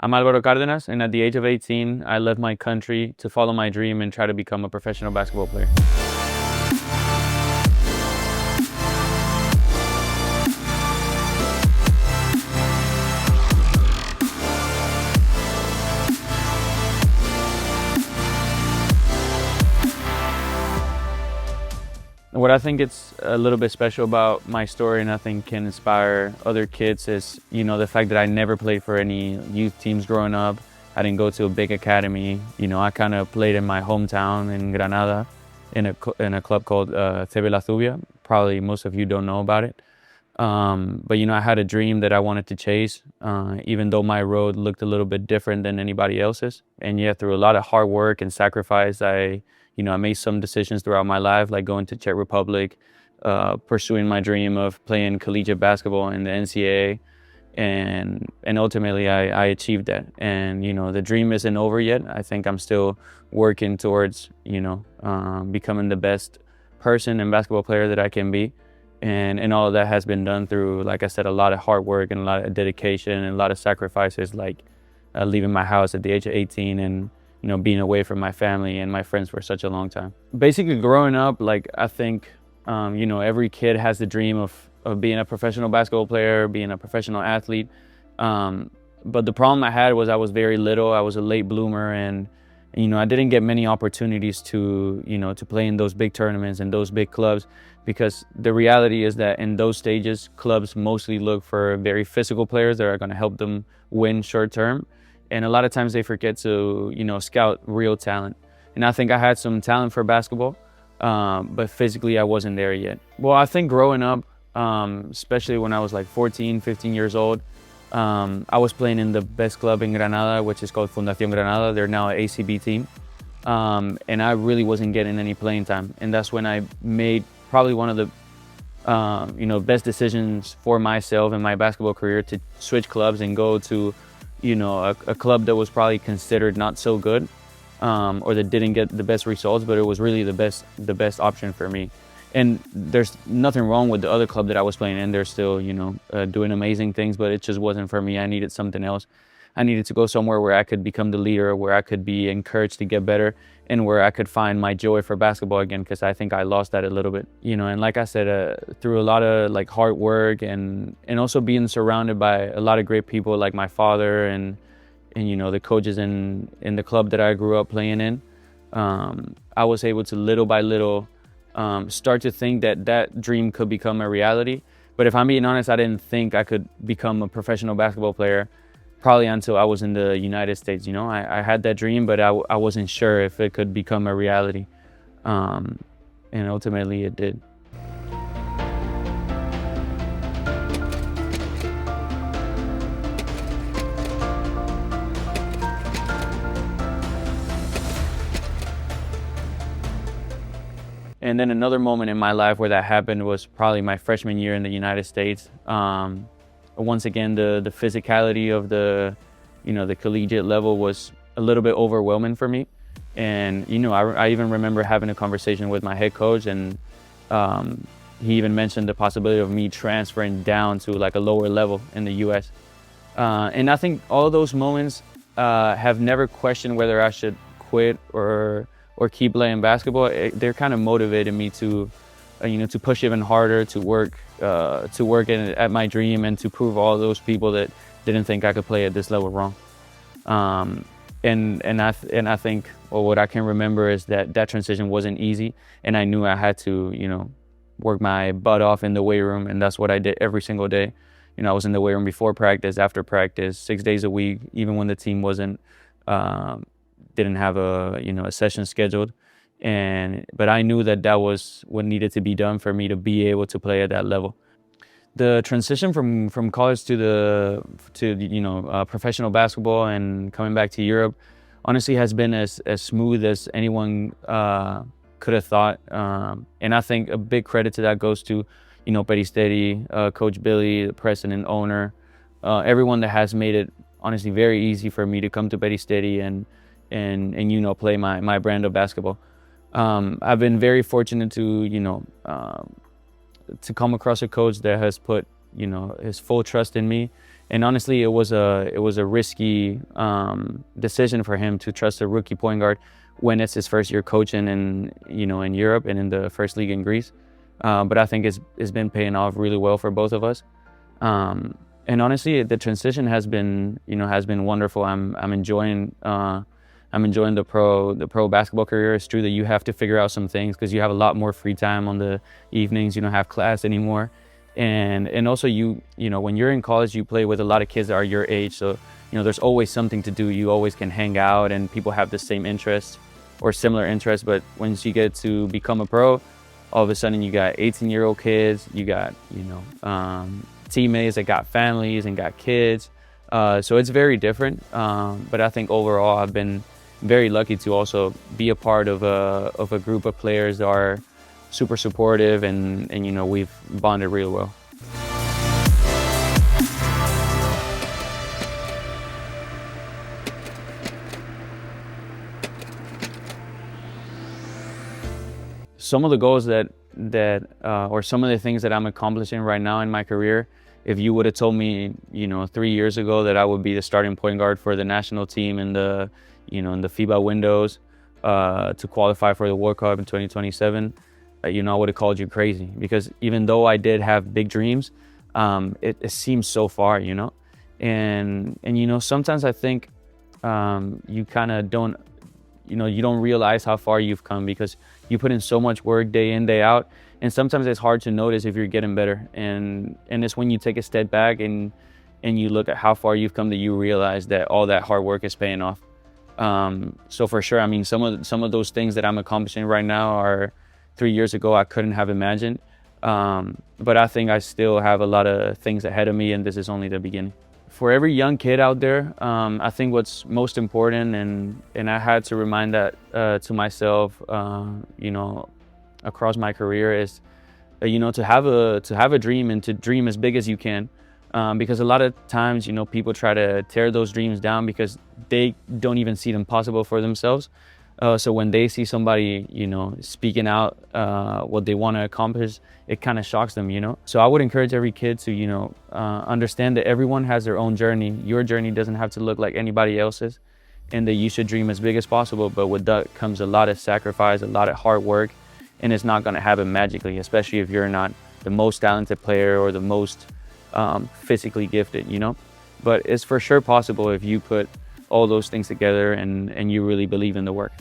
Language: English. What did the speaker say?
I'm Álvaro Cárdenas, and at the age of 18, I left my country to follow my dream and try to become a professional basketball player. What I think it's a little bit special about my story, and I think can inspire other kids, is the fact that I never played for any youth teams growing up. I didn't go to a big academy. I kind of played in my hometown in Granada in a club called TV La Zubia. Probably most of you don't know about it. But I had a dream that I wanted to chase, even though my road looked a little bit different than anybody else's. And yet through a lot of hard work and sacrifice, I made some decisions throughout my life, like going to Czech Republic, pursuing my dream of playing collegiate basketball in the NCAA, and ultimately I achieved that. And the dream isn't over yet. I think I'm still working towards becoming the best person and basketball player that I can be. And all of that has been done through, like I said, a lot of hard work and a lot of dedication and a lot of sacrifices, like leaving my house at the age of 18 and being away from my family and my friends for such a long time. Basically, growing up, I think, every kid has the dream of being a professional basketball player, being a professional athlete. But the problem I had was I was very little. I was a late bloomer, and I didn't get many opportunities to play in those big tournaments and those big clubs, because the reality is that in those stages, clubs mostly look for very physical players that are going to help them win short term. And a lot of times they forget to, scout real talent. And I think I had some talent for basketball, but physically I wasn't there yet. Well, I think growing up, especially when I was like 14, 15 years old, I was playing in the best club in Granada, which is called Fundación Granada. They're now an ACB team. And I really wasn't getting any playing time. And that's when I made probably one of the best decisions for myself in my basketball career, to switch clubs and go to a club that was probably considered not so good, or that didn't get the best results, but it was really the best option for me. And there's nothing wrong with the other club that I was playing in. They're still, doing amazing things, but it just wasn't for me. I needed something else. I needed to go somewhere where I could become the leader, where I could be encouraged to get better, and where I could find my joy for basketball again, because I think I lost that a little bit. And like I said, through a lot of hard work and also being surrounded by a lot of great people like my father and the coaches in the club that I grew up playing in, I was able to little by little start to think that dream could become a reality. But if I'm being honest, I didn't think I could become a professional basketball player probably until I was in the United States. I had that dream, but I wasn't sure if it could become a reality. And ultimately it did. And then another moment in my life where that happened was probably my freshman year in the United States. Once again, the physicality of the collegiate level was a little bit overwhelming for me. And, I even remember having a conversation with my head coach, and he even mentioned the possibility of me transferring down to a lower level in the US. And I think all those moments have never questioned whether I should quit or keep playing basketball. They're kind of motivated me to push even harder, to work at my dream, and to prove all those people that didn't think I could play at this level wrong. And I think, what I can remember is that transition wasn't easy, and I knew I had to work my butt off in the weight room, and that's what I did every single day. I was in the weight room before practice, after practice, 6 days a week, even when the team didn't have a session scheduled. But I knew that was what needed to be done for me to be able to play at that level. The transition from college to professional basketball and coming back to Europe honestly has been as smooth as anyone could have thought. And I think a big credit to that goes to Peristeri, Coach Billy, the president, owner, everyone that has made it honestly very easy for me to come to Peristeri and play my brand of basketball. I've been very fortunate to come across a coach that has put his full trust in me And honestly, it was a risky decision for him to trust a rookie point guard when it's his first year coaching in Europe and in the first league in Greece. But I think it's been paying off really well for both of us. And honestly, the transition has been wonderful. I'm enjoying the pro basketball career. It's true that you have to figure out some things because you have a lot more free time on the evenings. You don't have class anymore. And also when you're in college, you play with a lot of kids that are your age. So, there's always something to do. You always can hang out and people have the same interests or similar interests. But once you get to become a pro, all of a sudden you got 18-year-old kids, you got, teammates that got families and got kids. So it's very different. But I think overall I've been very lucky to also be a part of a group of players that are super supportive and we've bonded real well. Some of the goals that or some of the things that I'm accomplishing right now in my career, if you would have told me, 3 years ago that I would be the starting point guard for the national team in the FIBA windows to qualify for the World Cup in 2027, I would have called you crazy, because even though I did have big dreams, it seems so far, and sometimes I think you kind of don't, you don't realize how far you've come because you put in so much work day in, day out, and sometimes it's hard to notice if you're getting better, and it's when you take a step back and you look at how far you've come that you realize that all that hard work is paying off. So for sure, I mean, some of those things that I'm accomplishing right now are 3 years ago I couldn't have imagined, but I think I still have a lot of things ahead of me, and this is only the beginning. For every young kid out there, I think what's most important, and I had to remind that to myself, across my career, is to have a dream and to dream as big as you can, because a lot of times people try to tear those dreams down because they don't even see them possible for themselves. So when they see somebody speaking out what they want to accomplish, it kind of shocks them. So I would encourage every kid to understand that everyone has their own journey. Your journey doesn't have to look like anybody else's, and that you should dream as big as possible. But with that comes a lot of sacrifice, a lot of hard work, and it's not going to happen magically, especially if you're not the most talented player or the most physically gifted. But it's for sure possible if you put all those things together and you really believe in the work.